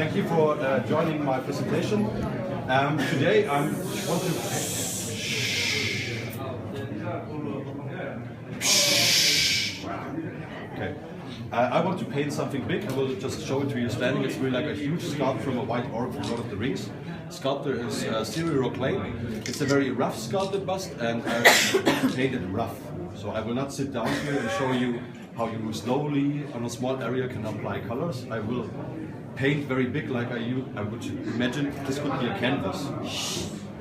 Thank you for joining my presentation. Today I want to... Okay. I want to paint something big. I will just show it to you standing. It's really like a huge sculpt from a white orb from Lord of the Rings. Sculptor is Cyril Clay. It's a very rough sculpted bust, and I want to paint it rough. So I will not sit down here and show you how you slowly on a small area can apply colors. I will paint very big, like I would imagine this could be a canvas.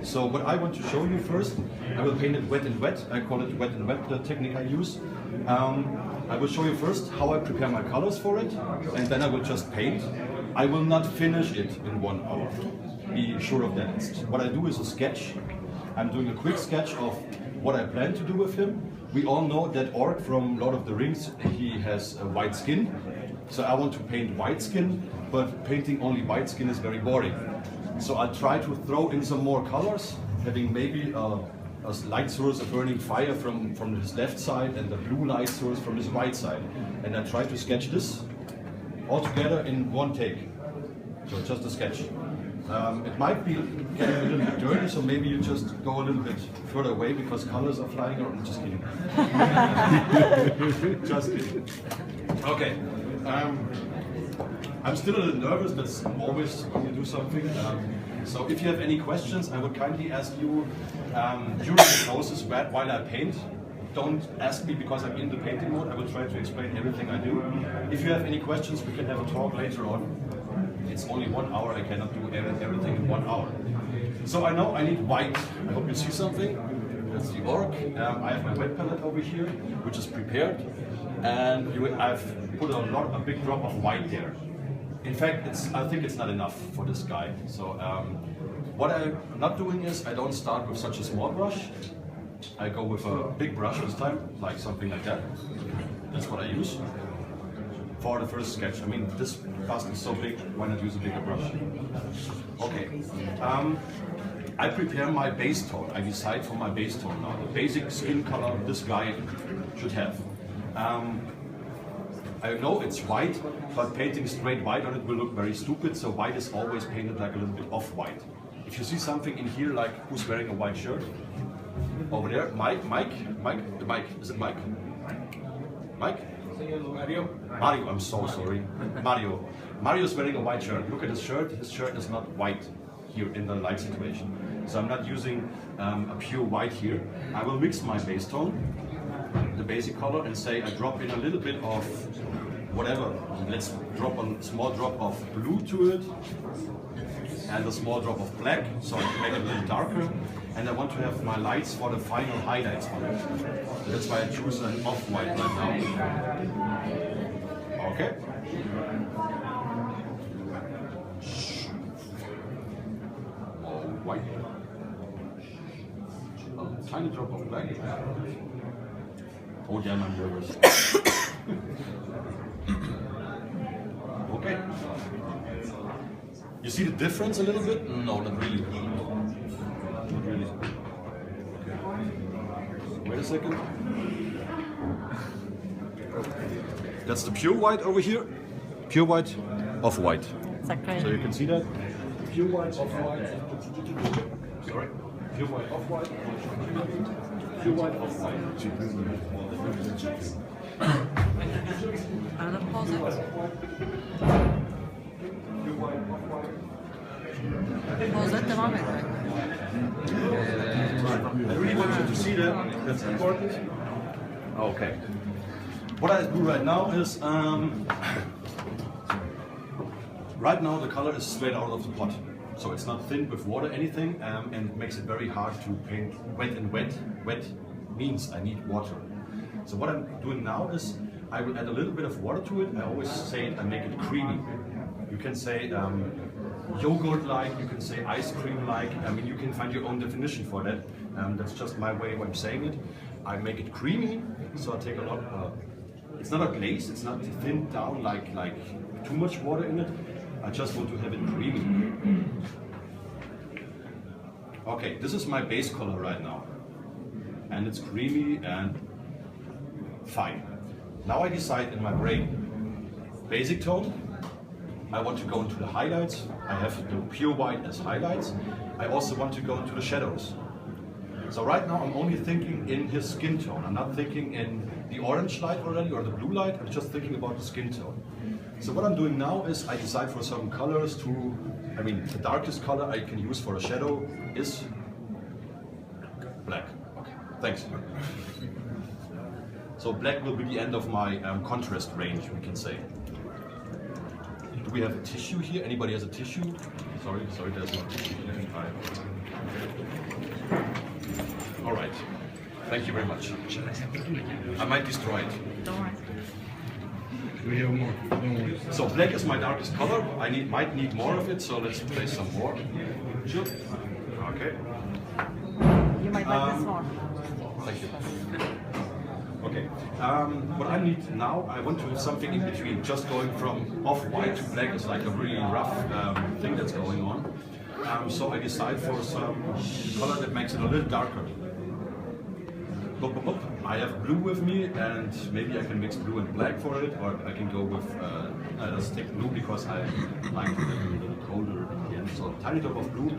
So what I want to show you first, I will paint it wet and wet. I call it wet and wet, the technique I use. I will show you first how I prepare my colors for it, and then I will just paint. I will not finish it in 1 hour. Be sure of that. What I do is a sketch. I'm doing a quick sketch of what I plan to do with him. We all know that orc from Lord of the Rings, he has a white skin. So I want to paint white skin, but painting only white skin is very boring. So I'll try to throw in some more colors, having maybe a light source, a burning fire from his left side and the blue light source from his right side. And I try to sketch this all together in one take. So just a sketch. It might be getting a little bit dirty, so maybe you just go a little bit further away because colors are flying around. I'm just kidding. Just kidding. Okay. I'm still a little nervous. That's always when you do something. So if you have any questions, I would kindly ask you during the process while I paint. Don't ask me because I'm in the painting mode. I will try to explain everything I do. If you have any questions, we can have a talk later on. It's only 1 hour. I cannot do everything in 1 hour. So I know I need white. I hope you see something. That's the orc. I have my wet palette over here, which is prepared, and I've put a big drop of white there. In fact, I think it's not enough for this guy. So what I'm not doing is I don't start with such a small brush. I go with a big brush this time, like something like that. That's what I use for the first sketch. I mean, this bust is so big, why not use a bigger brush? Okay. I prepare my base tone. I decide for my base tone now. The basic skin color this guy should have. I know it's white, but painting straight white on it will look very stupid, so white is always painted like a little bit off-white. If you see something in here, like who's wearing a white shirt? Over there, Mike, is it Mike? Mike? Mario, I'm so sorry. Mario's wearing a white shirt. Look at his shirt is not white here in the light situation. So I'm not using a pure white here. I will mix my base tone, the basic color, and say I drop in a little bit of whatever. Let's drop a small drop of blue to it and a small drop of black, so I can make it a little darker. And I want to have my lights for the final highlights on it. So that's why I choose an off-white right now. Okay. White. A tiny drop of black. Oh damn, I'm nervous. Okay. You see the difference a little bit? No, not really. Not really. Okay. Wait a second. That's the pure white over here. Pure white, off-white. So you can see that. Pure white, off-white. Sorry. Pure white, off-white. Pure white, off-white. And then pause it. Pause it, devam et. I really want you to see that. That's important. Okay. What I do right now is, right now the color is straight out of the pot. So it's not thinned with water, anything, and it makes it very hard to paint wet and wet. Wet means I need water. So what I'm doing now is I will add a little bit of water to it. I always say I make it creamy. You can say yogurt-like, you can say ice cream-like. I mean, you can find your own definition for that. That's just my way of I'm saying it. I make it creamy, so I take a lot of, it's not a glaze, it's not thinned down like too much water in it. I just want to have it creamy. Okay, this is my base color right now. And it's creamy and fine. Now I decide in my brain, basic tone, I want to go into the highlights. I have the pure white as highlights. I also want to go into the shadows. So right now I'm only thinking in his skin tone. I'm not thinking in the orange light already or the blue light. I'm just thinking about the skin tone. So what I'm doing now is I decide for some colors to, the darkest color I can use for a shadow is black. Okay, thanks. So black will be the end of my contrast range, we can say. Do we have a tissue here? Anybody has a tissue? Sorry, there's no tissue. All right. Thank you very much. I might destroy it. Don't worry. We have more. Don't worry. So black is my darkest color. I might need more of it, so let's place some more. Sure. Okay. You might like this one. Thank you. Okay. What I need now, I want to have something in between. Just going from off-white to black is like a really rough thing that's going on. So I decide for some color that makes it a little darker. I have blue with me, and maybe I can mix blue and black for it, or I can go with, let's take blue because I like it a little colder at the end. So a tiny drop of blue.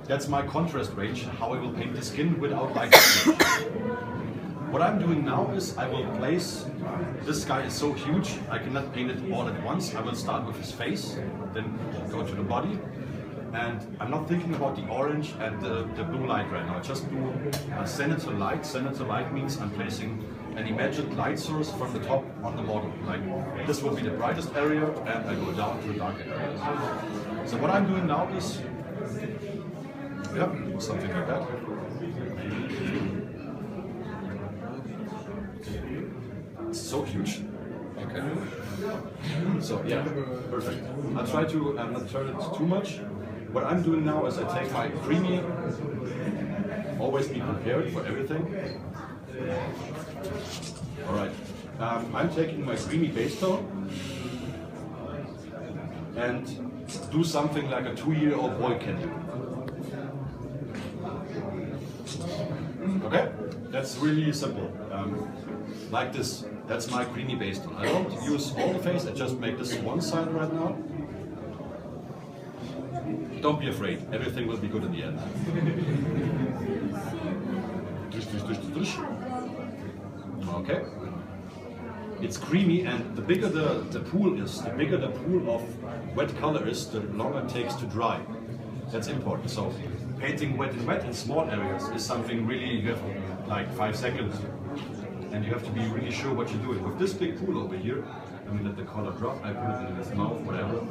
That's my contrast range, how I will paint the skin without lighting. What I'm doing now is I will place, this guy is so huge, I cannot paint it all at once. I will start with his face, then go to the body. And I'm not thinking about the orange and the blue light right now. I just do a senator light. Senator light means I'm placing an imagined light source from the top on the model. Like this will be the brightest area, and I go down to the darker areas. So what I'm doing now is, something like that. It's so huge. Okay. So yeah, perfect. I'll try to not turn it too much. What I'm doing now is I take my creamy, always be prepared for everything. All right, I'm taking my creamy base tone and do something like a 2-year-old boy can do. Okay, that's really simple. Like this, that's my creamy base tone. I don't use all the face, I just make this one side right now. Don't be afraid, everything will be good in the end. Okay. It's creamy, and the bigger the pool is, the bigger the pool of wet color is, the longer it takes to dry. That's important. So painting wet in small areas is something really, you have like 5 seconds. And you have to be really sure what you're doing. With this big pool over here, let the color drop, I put it in his mouth, whatever.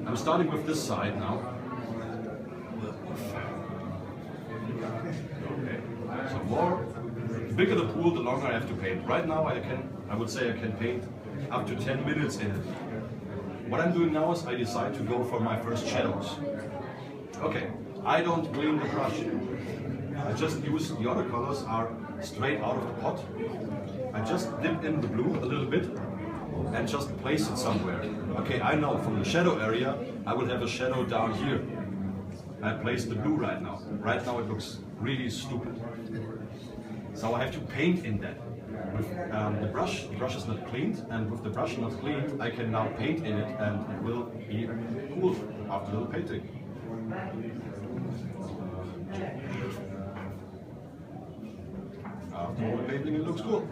I'm starting with this side now. Okay. So more, the bigger the pool, the longer I have to paint. Right now I would say I can paint up to 10 minutes in it. What I'm doing now is I decide to go for my first shadows. Okay, I don't clean the brush. I just use, the other colors are straight out of the pot. I just dip in the blue a little bit and just place it somewhere. Okay, I know from the shadow area, I will have a shadow down here. I place the blue right now. Right now it looks really stupid. So I have to paint in that. With the brush is not cleaned, and with the brush not cleaned, I can now paint in it, and it will be cool after the painting. After all the painting, it looks cool.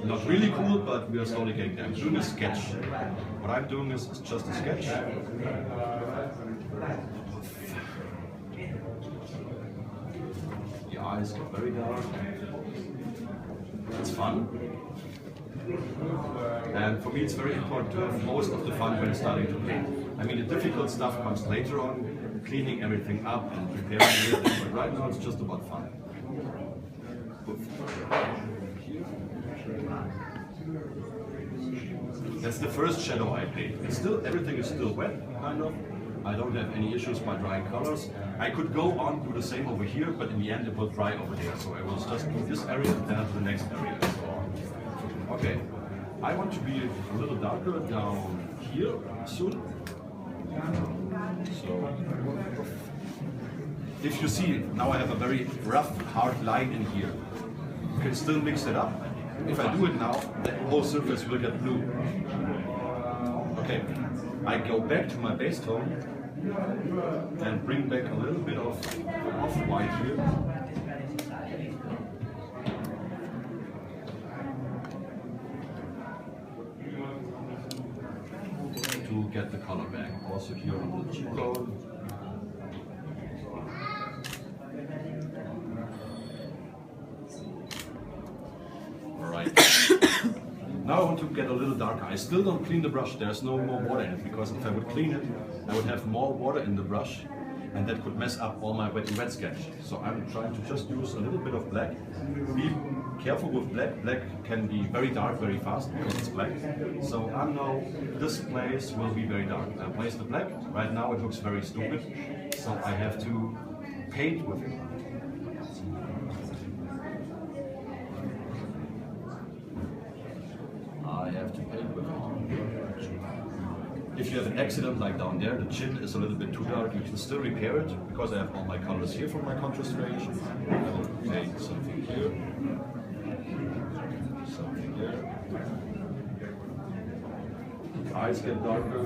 Not really cool, but we are slowly getting there. I'm doing a sketch. What I'm doing is just a sketch. The eyes get very dark. It's fun. And for me, it's very important to have most of the fun when starting to paint. The difficult stuff comes later on, cleaning everything up and preparing everything, but right now it's just about fun. That's the first shadow I paint. It's still, everything is still wet, kind of. I don't have any issues by drying colors. I could go on, do the same over here, but in the end it will dry over there. So I will just do this area and then to the next area and so on. Okay, I want to be a little darker down here soon. So, if you see, now I have a very rough, hard line in here. You can still mix it up. If I do it now, the whole surface will get blue. Okay, I go back to my base tone and bring back a little bit of off-white here. To get the color back. Also here on the cheekbone. Alright. Now I want to get a little darker. I still don't clean the brush. There's no more water in it, because if I would clean it, I would have more water in the brush, and that could mess up all my wet and wet sketch. So I'm trying to just use a little bit of black. Be careful with black. Black can be very dark very fast because it's black. So I know this place will be very dark. I place the black. Right now it looks very stupid, so I have to paint with it. I have to paint with it. If you have an accident like down there, the chin is a little bit too dark, you can still repair it, because I have all my colors here from my contrast range. I will paint something here, something there. The eyes get darker.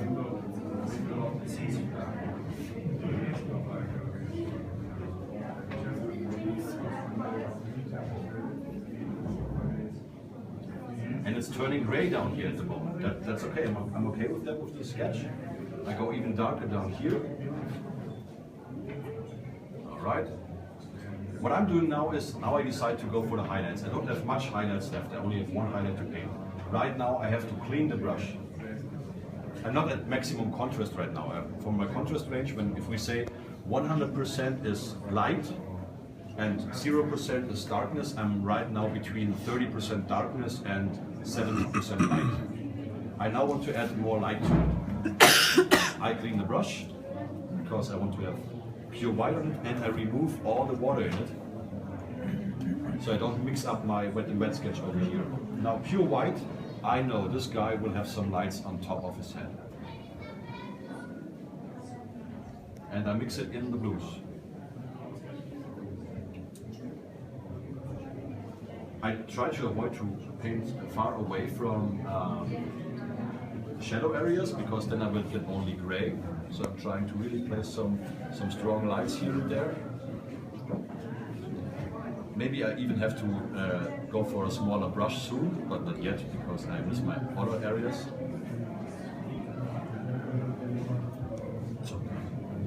And it's turning gray down here at the moment. That's okay. I'm okay with that with the sketch. I go even darker down here. All right. What I'm doing now is, now I decide to go for the highlights. I don't have much highlights left. I only have one highlight to paint. Right now I have to clean the brush. I'm not at maximum contrast right now. From my contrast range, if we say 100% is light and 0% is darkness, I'm right now between 30% darkness and 70% light. I now want to add more light to it. I clean the brush because I want to have pure white on it, and I remove all the water in it, so I don't mix up my wet and wet sketch over here. Now pure white, I know this guy will have some lights on top of his head. And I mix it in the blues. I try to avoid to paint far away from shadow areas, because then I will get only gray. So I'm trying to really place some strong lights here and there. Maybe I even have to go for a smaller brush soon, but not yet, because I miss my other areas. So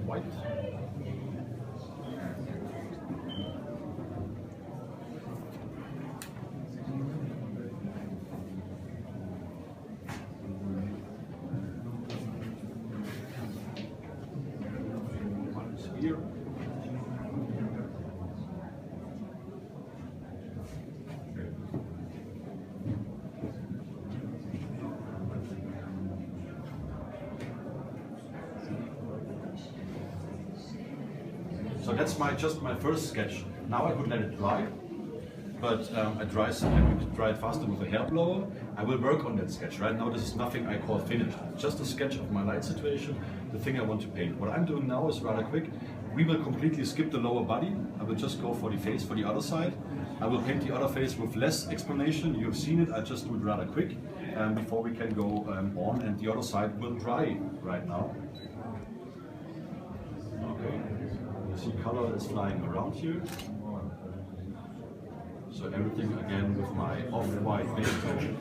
white. Here. So that's just my first sketch. Now I could let it dry, but I could dry it faster with a hair blower. I will work on that sketch. Right now this is nothing I call finished. Just a sketch of my light situation, the thing I want to paint. What I'm doing now is rather quick. We will completely skip the lower body. I will just go for the face for the other side. I will paint the other face with less explanation. You've seen it, I just do it rather quick before we can go on, and the other side will dry right now. Okay, you see color is flying around here. So everything again with my off-white base tone.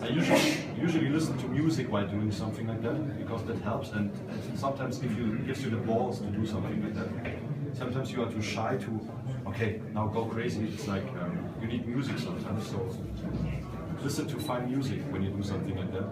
I usually listen to music while doing something like that, because that helps, and sometimes gives you the balls to do something like that. Sometimes you are too shy to, okay, now go crazy. It's like you need music sometimes, so listen to fine music when you do something like that.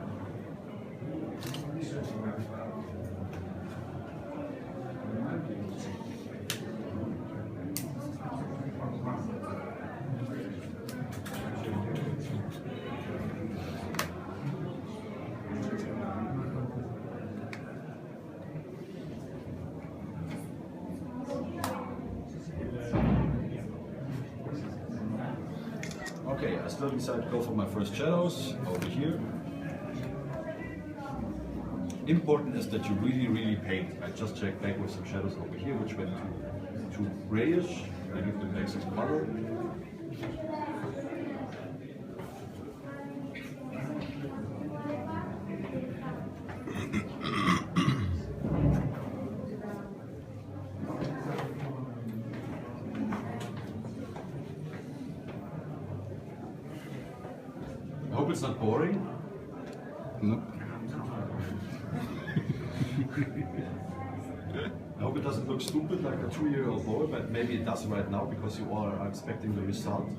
Okay, I still decided to go for my first shadows over here. important is that you really paint. I just checked back with some shadows over here, which went to grayish. I give them back some color. I hope it's not boring. Nope. I hope it doesn't look stupid like a 2-year-old boy, but maybe it does right now because you all are expecting the result.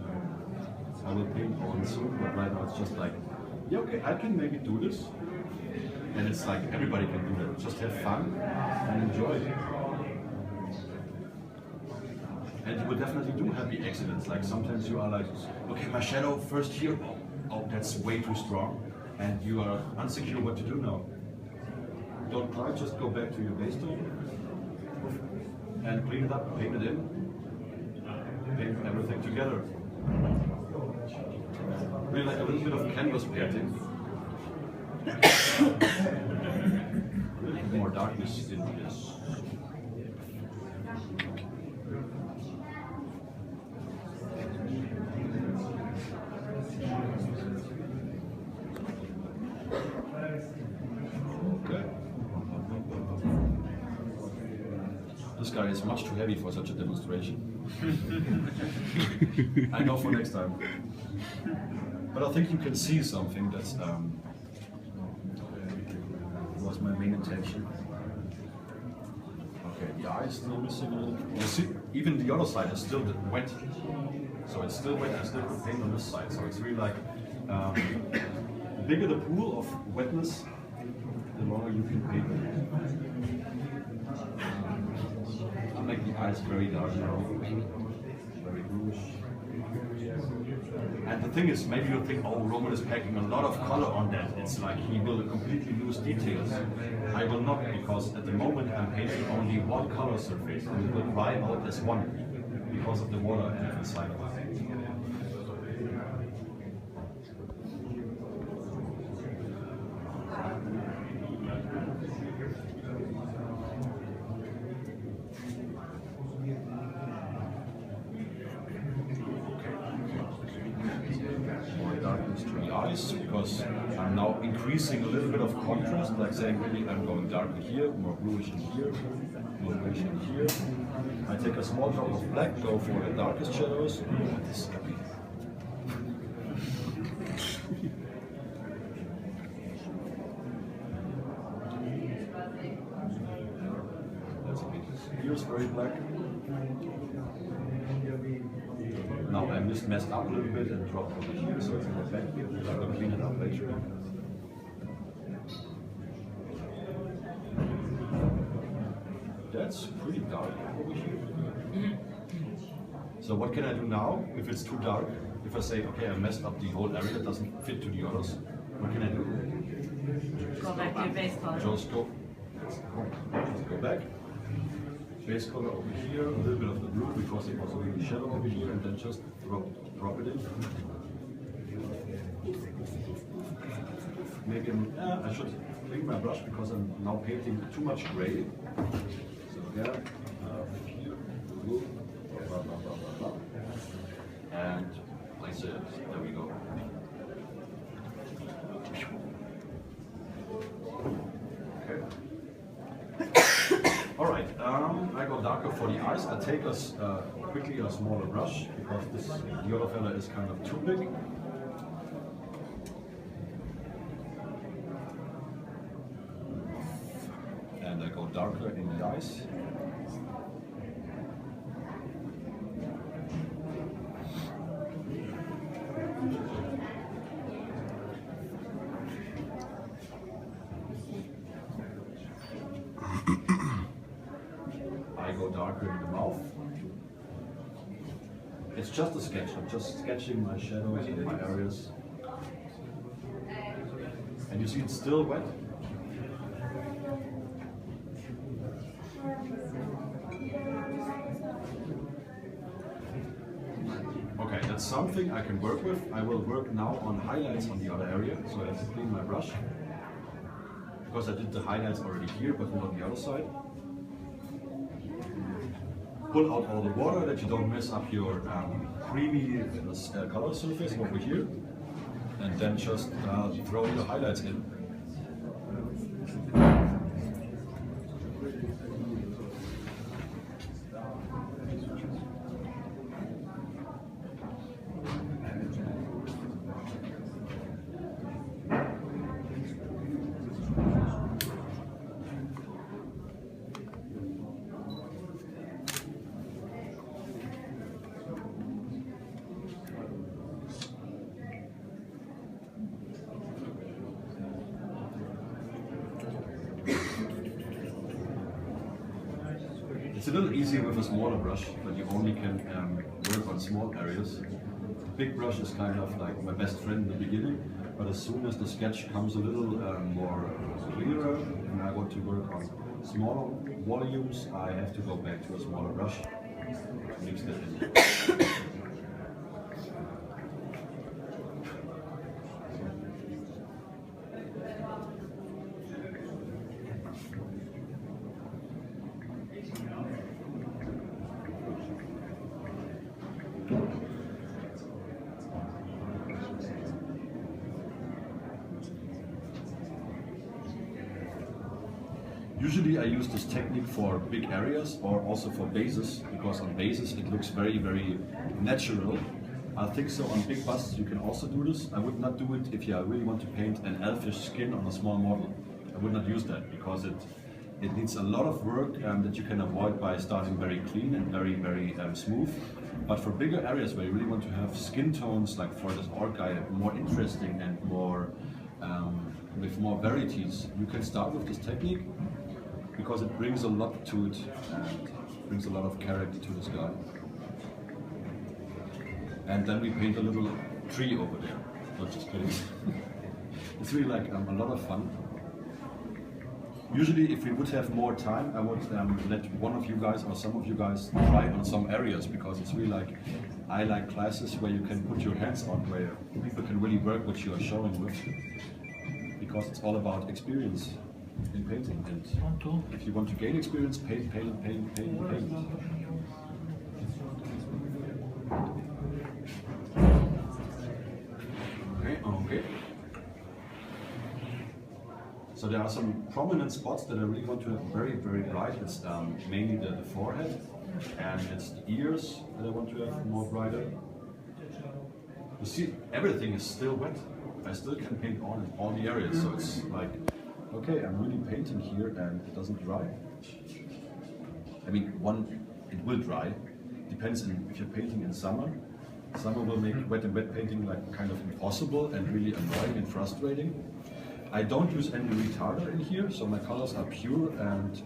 I will paint on soon, but right now it's just like, yeah, okay, I can maybe do this. And it's like everybody can do that. Just have fun and enjoy it. And you will definitely do happy accidents. Like sometimes you are like, okay, my shadow first here, oh, that's way too strong. And you are unsecure what to do now. Don't cry, just go back to your base tone and clean it up, paint it in, paint everything together. Really like a little bit of canvas painting. Really more darkness in this. This guy is much too heavy for such a demonstration. I know for next time. But I think you can see something that's was my main intention. Okay, the eye is still missing a little. You see, even the other side is still wet. So it's still wet, I still put paint on this side. So it's really like, the bigger the pool of wetness, the longer you can paint it. I'll make the eyes very dark now, very bluish. And the thing is, maybe you'll think, oh, Roman is packing a lot of color on that. It's like he will completely lose details. I will not, because at the moment I'm painting only one color surface and it will dry out as one because of the water inside of it. To the eyes, because I'm now increasing a little bit of contrast, like saying really I'm going darker here, more bluish in here, more bluish in here. I take a small drop of black, go for the darkest shadows. This is happy. That's a bit. Here's very black. Now I just messed up a little bit and dropped over here, so it's more back here. I'm going to clean it up later. That's pretty dark over here. So what can I do now if it's too dark? If I say, okay, I messed up the whole area, it doesn't fit to the others, what can I do? Go back to your base color. Just go back. Base color over here, a little bit of the blue because it was already shadow over here, and then just drop it in. Maybe I should clean my brush because I'm now painting too much gray. So there, here, blue, blah, blah, blah, blah, blah. And place it, there we go. Okay. Alright, I go darker for the eyes. I take quickly a smaller brush because the other fella is kind of too big. And I go darker in the eyes. I go darker in the mouth. It's just a sketch. I'm just sketching my shadows and my areas. And you see it's still wet. Okay, that's something I can work with. I will work now on highlights on the other area. So I have to clean my brush. because I did the highlights already here, but not on the other side. Pull out all the water that you don't mess up your creamy color surface over here, and then just throw the highlights in. It's a little easier with a smaller brush, but you only can work on small areas. The big brush is kind of like my best friend in the beginning, but as soon as the sketch comes a little more clearer and I want to work on smaller volumes, I have to go back to a smaller brush, mix that in. Usually I use this technique for big areas or also for bases, because on bases it looks very, very natural. I think so on big busts you can also do this. I would not do it if you really want to paint an elfish skin on a small model. I would not use that because it needs a lot of work that you can avoid by starting very clean and very, very smooth. But for bigger areas where you really want to have skin tones, like for this orc guy, more interesting and more with more varieties, you can start with this technique, because it brings a lot to it and brings a lot of character to this guy. And then we paint a little tree over there. Not just kidding. It's really like a lot of fun. Usually if we would have more time, I would let one of you guys or some of you guys try on some areas, because it's really like, I like classes where you can put your hands on, where people can really work what you are showing with. Because it's all about experience in painting, and if you want to gain experience, paint, paint, paint, paint, paint. Okay. So there are some prominent spots that I really want to have very, very bright. It's mainly the forehead, and it's the ears that I want to have more brighter. You see, everything is still wet. I still can paint on all the areas, so it's like, okay, I'm really painting here and it doesn't dry. I mean, it will dry. Depends on if you're painting in summer. Summer will make wet and wet painting like kind of impossible and really annoying and frustrating. I don't use any retarder in here, so my colors are pure, and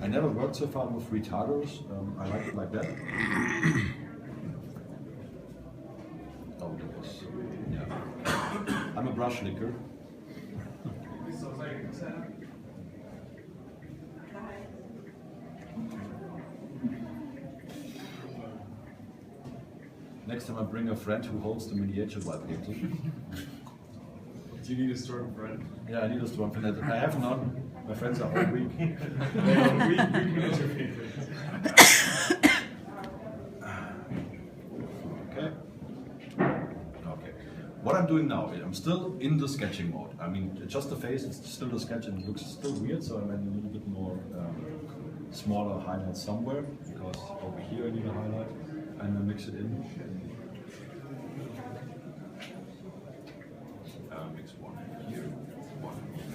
I never worked so far with retarders. I like it like that. Oh, that was, yeah. I'm a brush licker. Next time I bring a friend who holds the miniature while painting. Do you need a storm friend? Yeah, I need a storm friend. I have none. My friends are all weak. They are weak miniature painters. Okay. Okay. What I'm doing now, I'm still in the sketching mode. I mean, just the face, it's still the sketch and it looks still weird, so I'm adding a little bit more smaller highlights somewhere, because over here I need a highlight, and then mix it in. Mix one here, one here.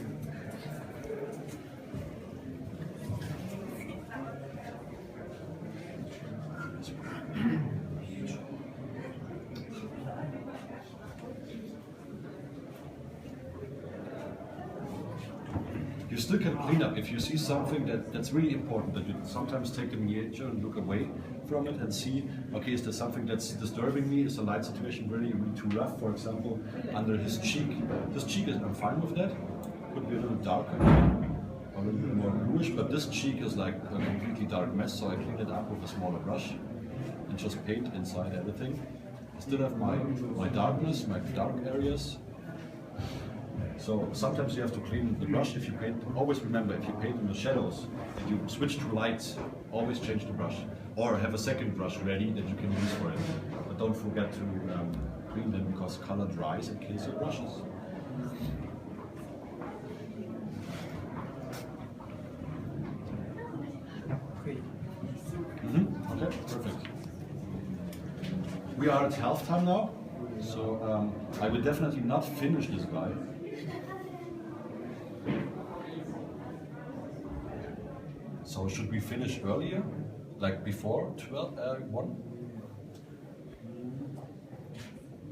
You still can clean up if you see something that's really important, that you sometimes take the miniature and look away from it and see, okay, is there something that's disturbing me? Is the light situation really too rough? For example, under his cheek. This cheek, I'm fine with that. Could be a little darker, or a little bit more bluish, but this cheek is like a completely dark mess, so I clean it up with a smaller brush and just paint inside everything. I still have my darkness, my dark areas. So sometimes you have to clean the brush if you paint. Always remember, if you paint in the shadows and you switch to lights, always change the brush. Or have a second brush ready that you can use for it. But don't forget to clean them because color dries and kills your brushes. Okay, perfect. We are at halftime now, so I will definitely not finish this guy. So should we finish earlier, like before 1?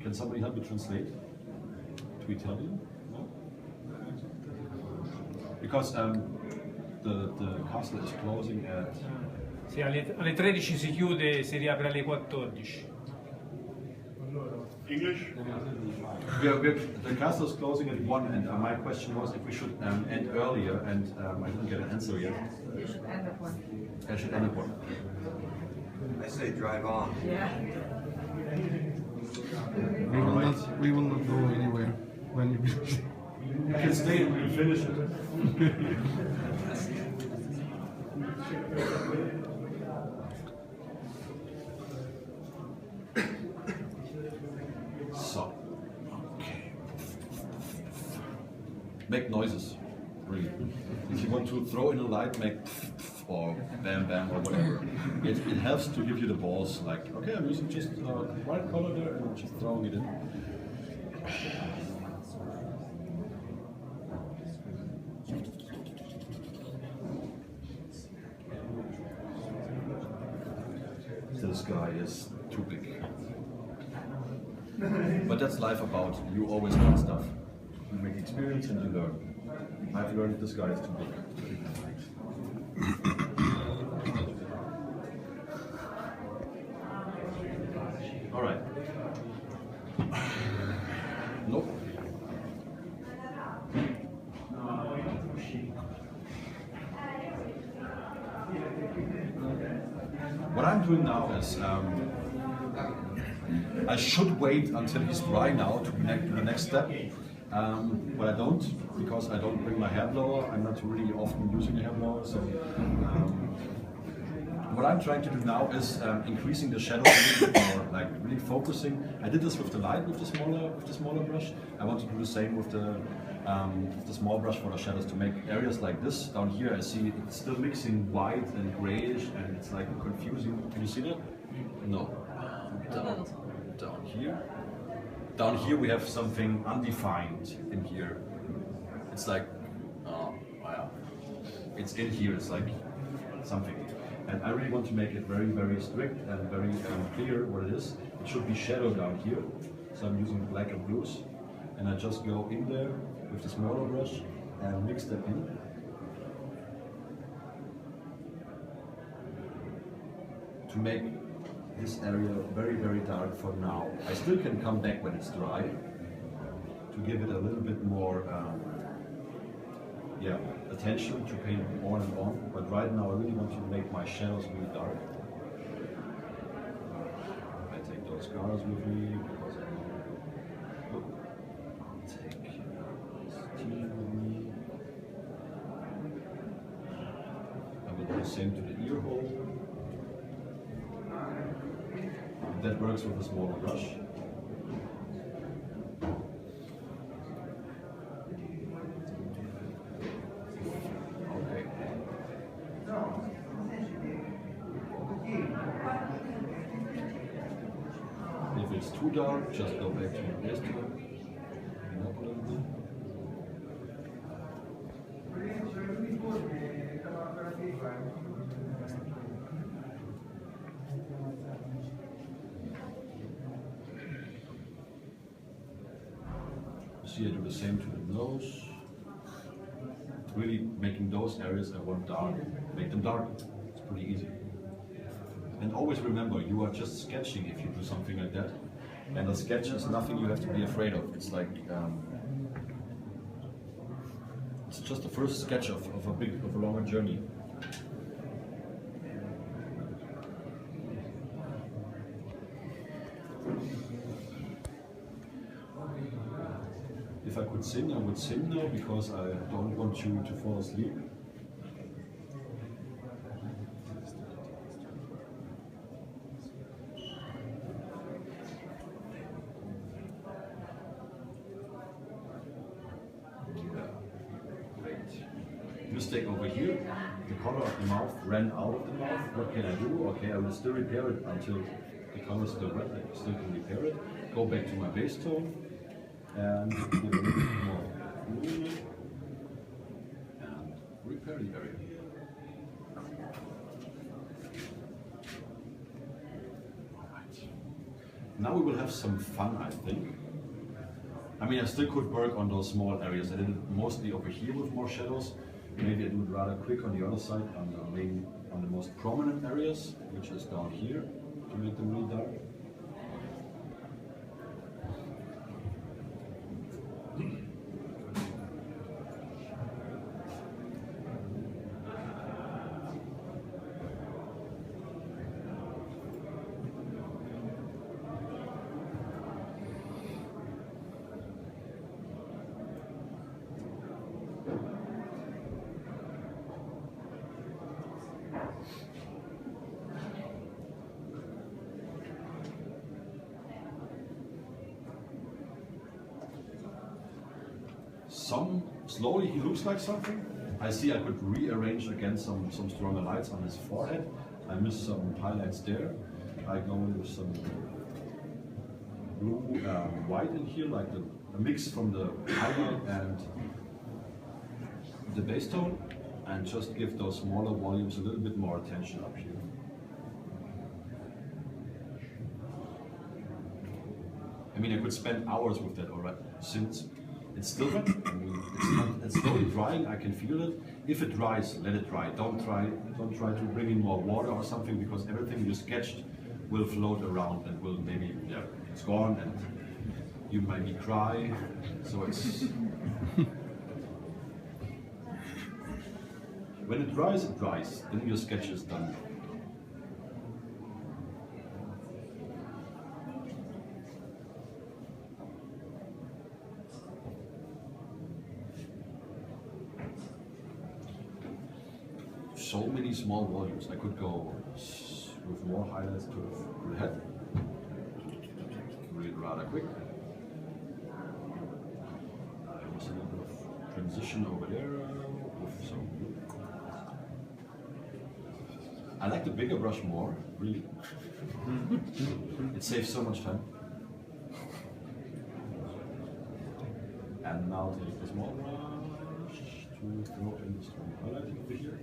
Can somebody help me translate to Italian? No? Because the castle is closing at... Sì, alle 13 si chiude, si riapre alle 14. English? The castle is closing at 1, and my question was if we should end earlier, and I didn't get an answer yet. You should end at 1. I should end at 1. I say drive on. Yeah. We will not go anywhere when you You can stay and finish it. So, okay. Make noises, really. If you want to throw in a light, make or bam bam or whatever. It helps to give you the balls, like, okay, I'm using just white color there and just throwing it in. This guy is too big. But that's life about, you always learn stuff. You make experience and you learn. I've learned this guy is too big. All right. Nope. What I'm doing now is I should wait until he's dry now to connect to the next step, but I don't, because I don't bring my hair blower. I'm not really often using a hair blower, so what I'm trying to do now is increasing the shadow a little bit more, like really focusing. I did this with the light with the smaller brush. I want to do the same with the small brush for the shadows to make areas like this. Down here I see it's still mixing white and grayish and it's like confusing. Can you see that? No. Down here. Down here we have something undefined in here. It's like, oh, wow. It's in here, it's like something. And I really want to make it very, very strict and very clear what it is. It should be shadow down here. So I'm using black and blues. And I just go in there with the smaller brush and mix them in. To make this area very, very dark for now. I still can come back when it's dry to give it a little bit more attention to paint on and on, but right now I really want to make my shadows really dark. I take those colors with me because I take this tea with me. I will do the same to the ear hole. That works with a smaller brush. Okay. If it's too dark, just go back to your base color. Clean up a little bit. See, I do the same to the nose. Really making those areas I want dark, make them dark. It's pretty easy. And always remember, you are just sketching if you do something like that. And a sketch is nothing you have to be afraid of. It's like, it's just the first sketch of a longer journey. If I could sin, I would sin now because I don't want you to fall asleep. Mistake over here, the color of the mouth ran out of the mouth. What can I do? Okay, I will still repair it until the color is still red. I still can repair it. Go back to my base tone and give a little bit more movement and repair the area. Alright. Now we will have some fun, I think. I mean, I still could work on those small areas. I did it mostly over here with more shadows. Maybe I do it rather quick on the other side, on the most prominent areas, which is down here, to make them really dark. Slowly he looks like something. I see I could rearrange again some stronger lights on his forehead. I missed some highlights there. I go in with some blue white in here, like a mix from the highlight and the base tone, and just give those smaller volumes a little bit more attention up here. I mean, I could spend hours with that already, since it's still wet. I mean, it's slowly drying. I can feel it. If it dries, let it dry. Don't try to bring in more water or something, because everything you sketched will float around and will maybe, yeah, it's gone, and you maybe cry. So it's when it dries, then your sketch is done. So many small volumes. I could go with more highlights to the head. Really rather quick. There was a little bit of transition over there with some blue. I like the bigger brush more, really. It saves so much time. And now take the small brush to throw in the strong highlight over here.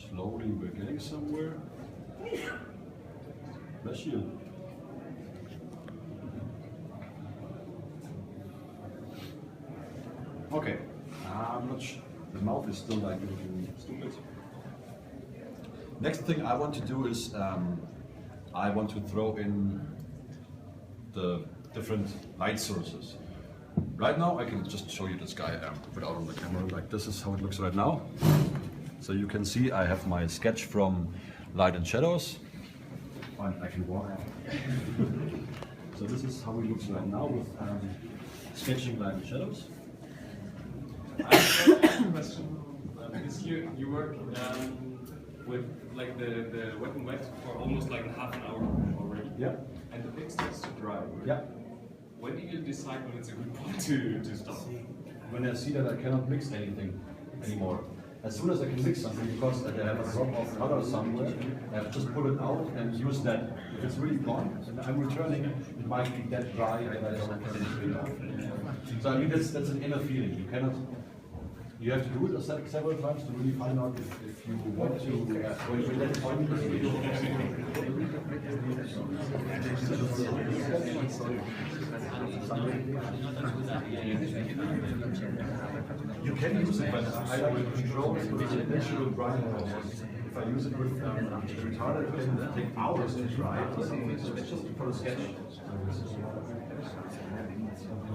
Slowly we're getting somewhere. Bless you. Okay, I'm not sure. The mouth is still like looking stupid. Next thing I want to do is I want to throw in the different light sources. Right now I can just show you this guy without on the camera. Like, this is how it looks right now. So you can see I have my sketch from Light and Shadows. I can walk. So this is how it looks right now with sketching Light and Shadows. I have a question. Because you work with like the wet and wet for almost like half an hour already. Yeah. And the pick starts to dry. Right? Yeah. When do you decide when it's a good point to stop? When I see that I cannot mix anything anymore. As soon as I can mix something, because I have a drop of color somewhere, I have just pull it out and use that. If it's really gone, and I'm returning, it might be that dry that I don't get anything out. So I mean, that's an inner feeling. You cannot. You have to do it several times to really find out if you want to. When that point you can use it, but I like to control it with the natural drying process. if I use it with the retarder, it can take hours to dry or something, so it's just for a sketch.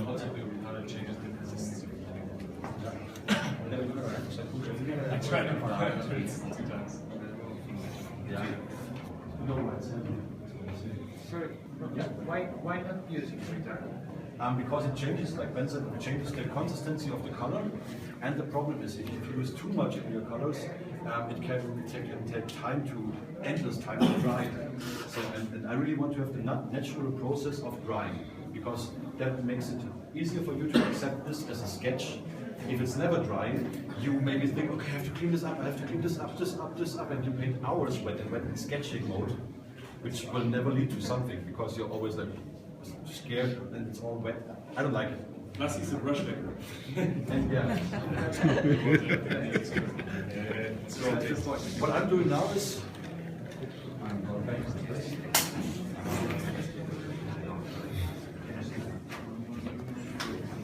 Also, the retarder changes the consistency. I tried it once, 2 times. Yeah. Sorry, why not using retarder? Because it changes, like Benson, it changes the consistency of the color, and the problem is if you use too much in your colors, it can take time endless time to dry. So, and I really want to have the natural process of drying, because that makes it easier for you to accept this as a sketch. If it's never drying, you maybe think, okay, I have to clean this up, I have to clean this up, this up, and you paint hours wet in sketching mode, which will never lead to something, because you're always like scared and it's all wet. I don't like it. Plus, he's a brush decker. And yeah. What I'm doing now is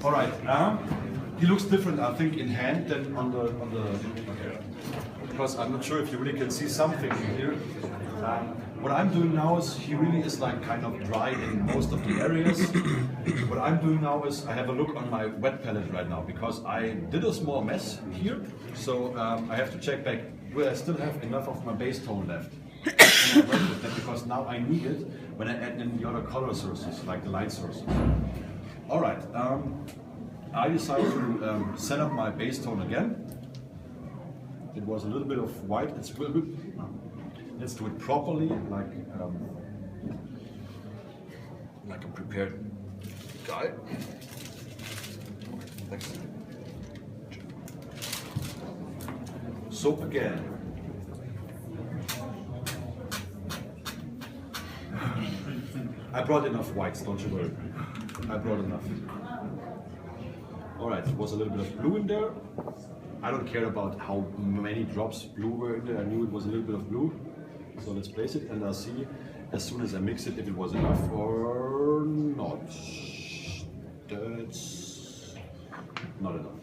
all right. He looks different, I think, in hand than on the because I'm not sure if you really can see something here. What I'm doing now is he really is like kind of dry in most of the areas. What I'm doing now is I have a look on my wet palette right now, because I did a small mess here, so I have to check back where I still have enough of my base tone left. And I work with that because now I need it when I add in the other color sources, like the light sources. All right, I decided to set up my base tone again. It was a little bit of white. It's a little bit. Let's do it properly, like a prepared guy. Next. So again. I brought enough whites, don't you worry. I brought enough. Alright, there was a little bit of blue in there. I don't care about how many drops blue were in there. I knew it was a little bit of blue. So let's place it and I'll see as soon as I mix it if it was enough or not. That's not enough.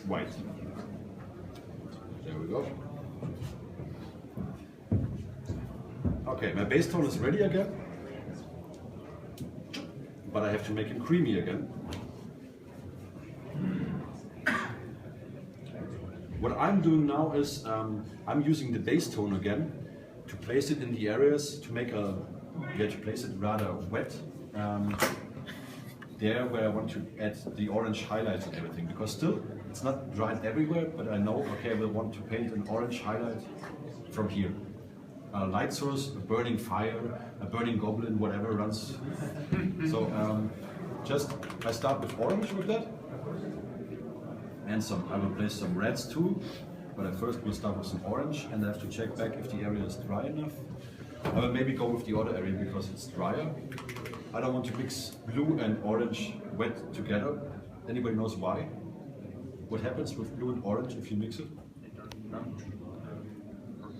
White. There we go. Okay, my base tone is ready again. But I have to make it creamy again. What I'm doing now is I'm using the base tone again to place it in the areas to make to place it rather wet. There where I want to add the orange highlights and everything, because still it's not dried everywhere, but I know, okay, I will want to paint an orange highlight from here. A light source, a burning fire, a burning goblin, whatever runs. So I start with orange with that. And I will place some reds too, but I first will start with some orange, and I have to check back if the area is dry enough. I will maybe go with the other area because it's drier. I don't want to mix blue and orange wet together. Anybody knows why? What happens with blue and orange if you mix it?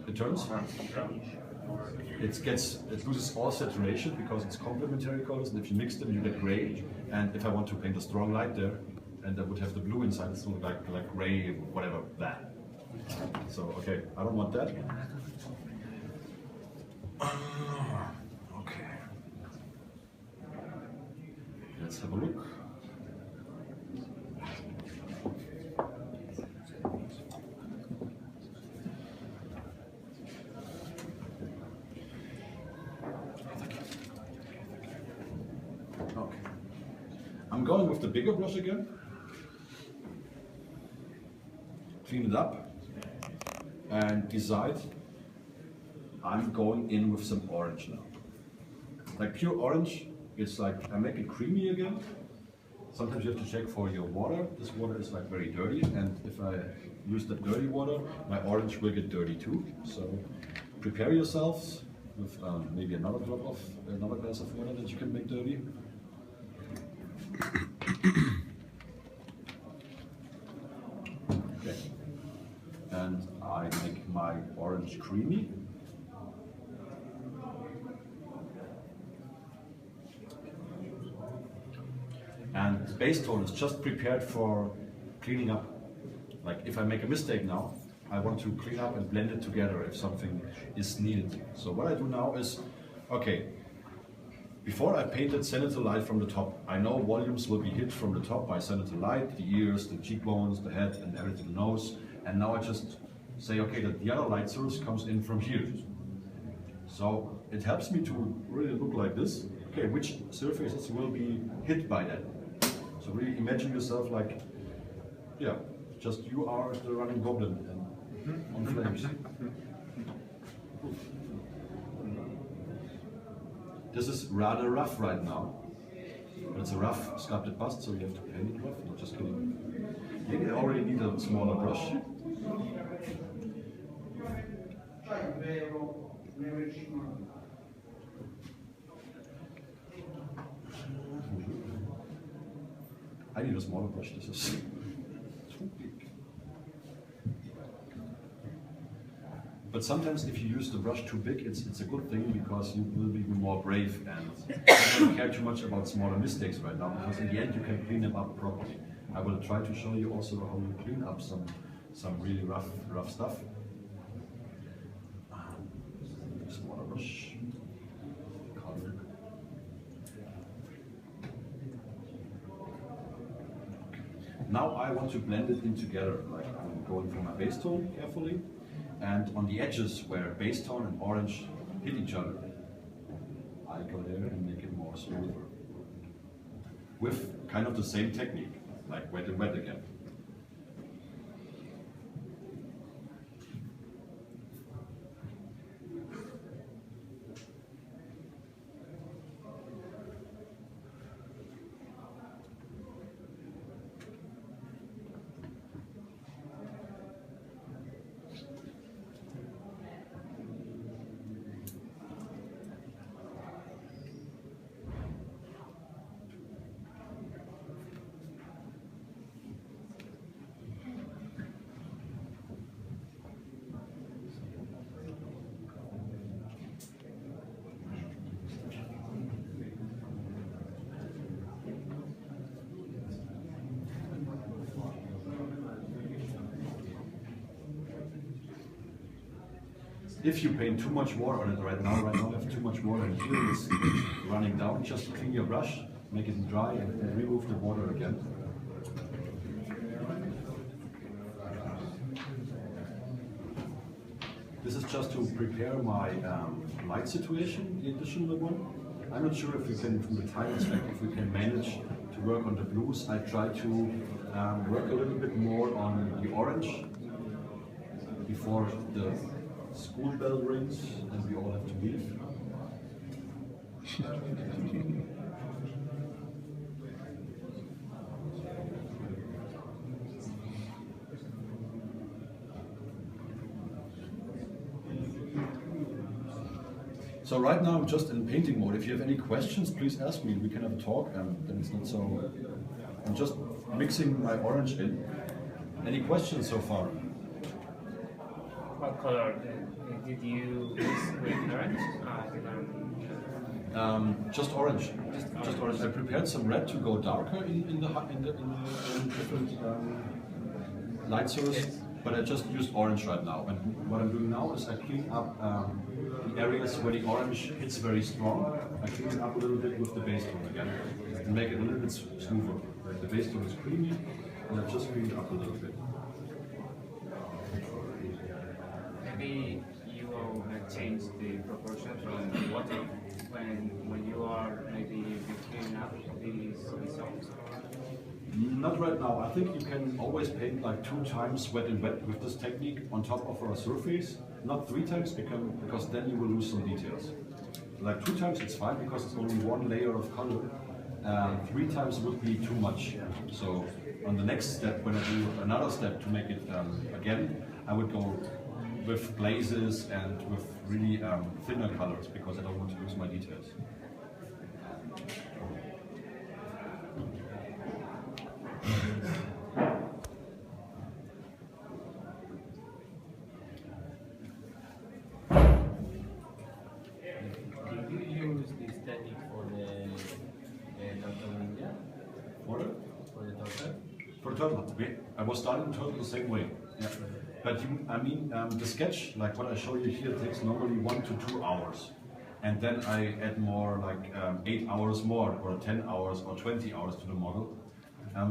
It turns? It loses all saturation because it's complementary colors, and if you mix them you get gray. And if I want to paint a strong light there, and I would have the blue inside, it's not like gray, whatever, that. So, okay, I don't want that. Okay. Let's have a look. Okay. I'm going with the bigger brush again. Clean it up and decide I'm going in with some orange now. Like pure orange, it's like I make it creamy again. Sometimes you have to check for your water. This water is like very dirty, and if I use the dirty water, my orange will get dirty too. So prepare yourselves with maybe another glass of water that you can make dirty. Okay. And I make my orange creamy. And the base tone is just prepared for cleaning up. Like if I make a mistake now, I want to clean up and blend it together if something is needed. So what I do now is, okay, before I painted senator light from the top, I know volumes will be hit from the top by senator light, the ears, the cheekbones, the head, and everything, the nose. And now I just say, okay, that the other light source comes in from here. So it helps me to really look like this. Okay, which surfaces will be hit by that? So really imagine yourself like, yeah, just you are the running goblin and on flames. This is rather rough right now. But it's a rough sculpted bust, so you have to paint it rough. No, just kidding. You already need a smaller brush. I need a smaller brush. This is too big. But sometimes if you use the brush too big, it's a good thing because you will be more brave and I don't care too much about smaller mistakes right now because in the end you can clean them up properly. I will try to show you also how you clean up some really rough stuff. Smaller brush. Color. Now I want to blend it in together. Like I'm going for my base tone carefully. And on the edges where base tone and orange hit each other, I go there and make it more smoother. With kind of the same technique, like wet and wet again. If you paint too much water on it right now you have too much water and here it's running down, just clean your brush, make it dry and remove the water again. This is just to prepare my light situation, the additional one. I'm not sure if we can, from the time aspect, if we can manage to work on the blues. I try to work a little bit more on the orange before the school bell rings and we all have to leave. So right now I'm just in painting mode. If you have any questions, please ask me. We can have a talk and then it's not so... I'm just mixing my orange in. Any questions so far? What color did you use with orange? Just orange. Just orange. I prepared some red to go darker in the different light source, but I just used orange right now. And what I'm doing now is I clean up the areas where the orange hits very strong. I clean it up a little bit with the base tone again and make it a little bit smoother. The base tone is creamy, and I just clean it up a little bit. Maybe you will change the proportion from water when you are maybe cleaning up these zones? Not right now. I think you can always paint like 2 times wet and wet with this technique on top of a surface. Not 3 times because then you will lose some details. Like 2 times it's fine because it's only 1 layer of color. 3 times would be too much. So on the next step, when I do another step to make it again, I would go with glazes and with really thinner colors because I don't want to lose my details. Did you use this technique for the turtle India? For For the turtle? For turtle, I was starting turtle the same way. Yeah. But the sketch, like what I show you here, takes normally 1 to 2 hours. And then I add more, like 8 hours more, or 10 hours, or 20 hours to the model,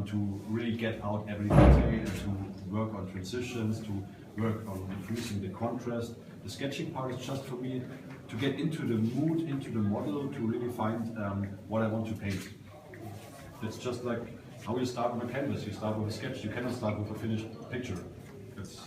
to really get out every detail and to work on transitions, to work on increasing the contrast. The sketching part is just for me to get into the mood, into the model, to really find what I want to paint. It's just like how you start with a canvas. You start with a sketch. You cannot start with a finished picture. It's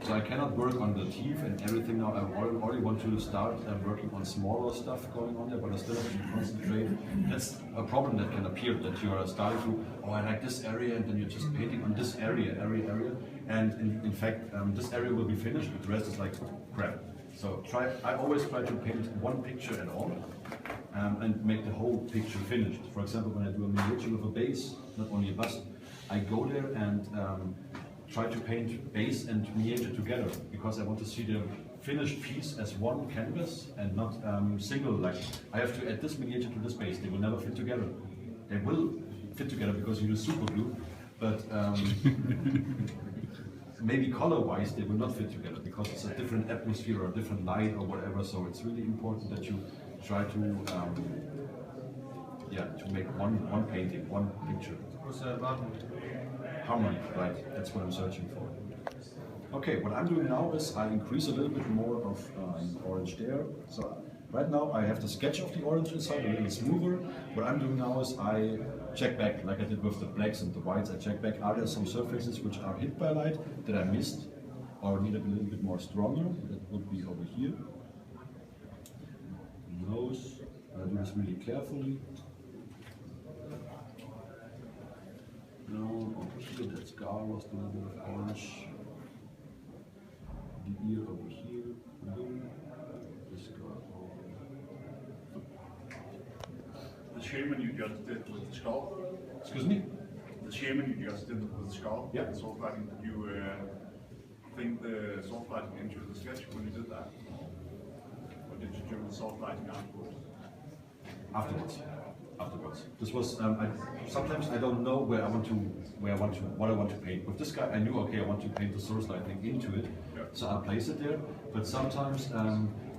So I cannot work on the teeth and everything now. I already want to start working on smaller stuff going on there, but I still have to concentrate. That's a problem that can appear, that you are starting to, oh, I like this area, and then you're just painting on this area. And in fact, this area will be finished, but the rest is like crap. So I always try to paint one picture at all, and make the whole picture finished. For example, when I do a miniature with a base, not only a bust, I go there and try to paint base and miniature together, because I want to see the finished piece as one canvas and not single, like I have to add this miniature to this base. They will never fit together. They will fit together because you use super glue, but maybe color-wise they will not fit together because it's a different atmosphere or a different light or whatever. So it's really important that you try to make one painting, one picture. Harmony, right, that's what I'm searching for. Okay, what I'm doing now is I increase a little bit more of orange there. So right now I have the sketch of the orange inside, a little smoother. What I'm doing now is I check back, like I did with the blacks and the whites, I check back, are there some surfaces which are hit by light that I missed or needed a little bit more stronger? That would be over here. Nose, I do this really carefully. No, over here, that scar was a little bit of orange. The ear over here, the scar over here. The shaman you just did with the skull? Excuse me? The shaman you just did with the skull? Yeah. The soft lighting, did you think the soft lighting into the sketch when you did that? Or did you do the soft lighting afterwards? Afterwards. This was sometimes I don't know what I want to paint. With this guy, I knew, okay, I want to paint the source lighting into it, so I'll place it there. But sometimes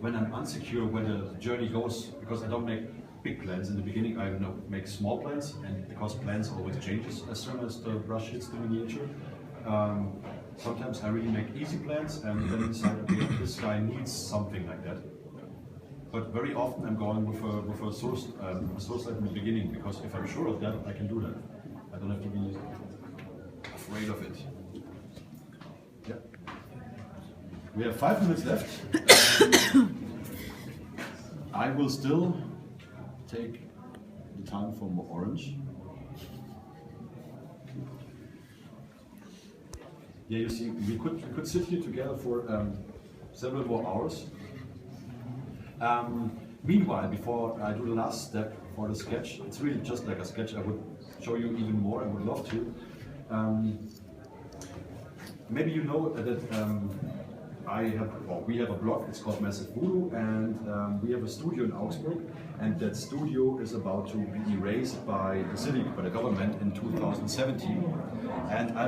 when I'm unsecure where the journey goes, because I don't make big plans in the beginning, I make small plans, and because plans always changes as soon as the brush hits the miniature. Sometimes I really make easy plans and then decide, okay, this guy needs something like that. But very often I'm going with a source light in the beginning, because if I'm sure of that, I can do that. I don't have to be afraid of it. Yeah. We have 5 minutes left. I will still take the time for more orange. Yeah, you see, we could sit here together for several more hours. Meanwhile, before I do the last step for the sketch, it's really just like a sketch. I would show you even more. I would love to. Maybe you know that we have a blog. It's called Massive Voodoo, and we have a studio in Augsburg. And that studio is about to be erased by the city, by the government in 2017. And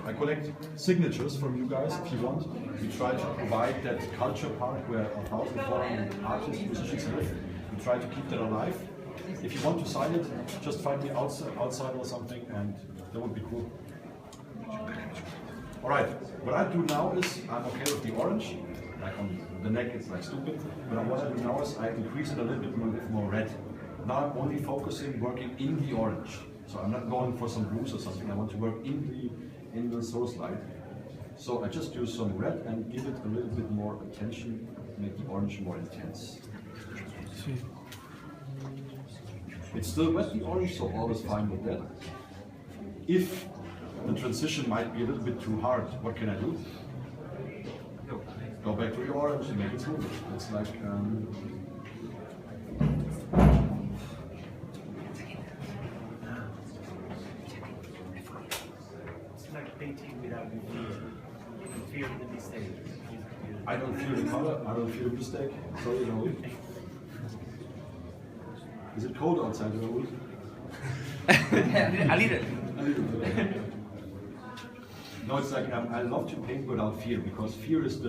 I collect signatures from you guys if you want. We try to provide that culture park where 1,400 artists, musicians live. We try to keep that alive. If you want to sign it, just find me outside or something, and that would be cool. All right, what I do now is I'm okay with the orange. Like on the neck, it's like stupid. But what I do now is I increase it a little bit with more red. Now I'm only working in the orange. So I'm not going for some blues or something. I want to work in the source light. So I just use some red and give it a little bit more attention, make the orange more intense. It's still wet, the orange, so always fine with that. If the transition might be a little bit too hard, what can I do? Go back to the orange and make it smooth. It's like painting without the fear the mistake. I don't feel the color, I don't feel the mistake. Sorry, Raoul. Is it cold outside, Raoul? A little. No, it's like I love to paint without fear because fear is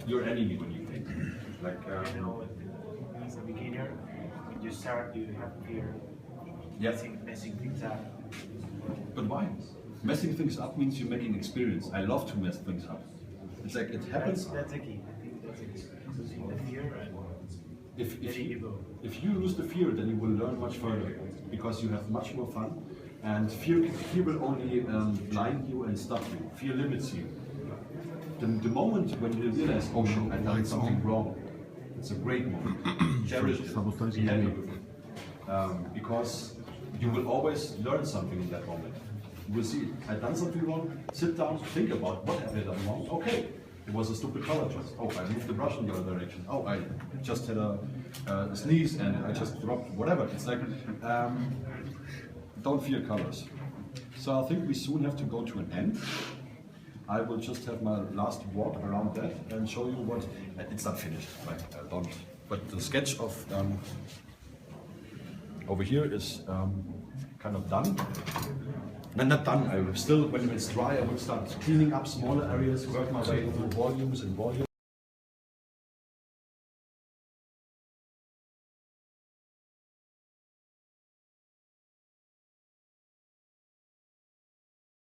your enemy when you paint. Like You know, as a beginner, when you start, you have fear. yeah. Messing things up. But why? Messing things up means you're making experience. I love to mess things up. It's like it happens. That's the key. I think that's the key. Losing the fear and If you lose the fear, then you will learn much further because you have much more fun. And fear will only blind you and stop you. Fear limits you. The moment when you realize, oh shit, I done something wrong, it's a great moment. Cherish it. Be happy with it. Because you will always learn something in that moment. You will see, I done something wrong, sit down, think about what have I done wrong. Okay, it was a stupid color choice. Oh, I moved the brush in the other direction. Oh, I just had a sneeze and I just dropped whatever. It's like, don't fear colors. So I think we soon have to go to an end. I will just have my last walk around that and show you what, it's not finished, like don't, but the sketch of over here is kind of done. No, not done, I will still, when it's dry, I will start cleaning up smaller areas, work my way through volumes and volumes.